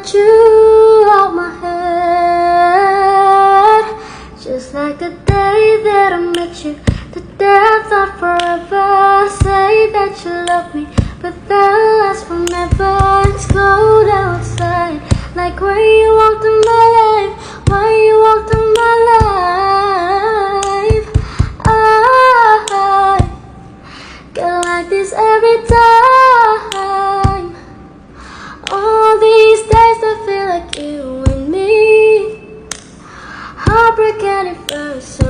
get you out my head. Just like the day that I met you, the day I thought forever. Say that you love me, but that lasts forever. It's cold outside, like when you walked in my life, when you walked in my life. I get like this every time. All these days I feel like you and me. Heartbreak at it first.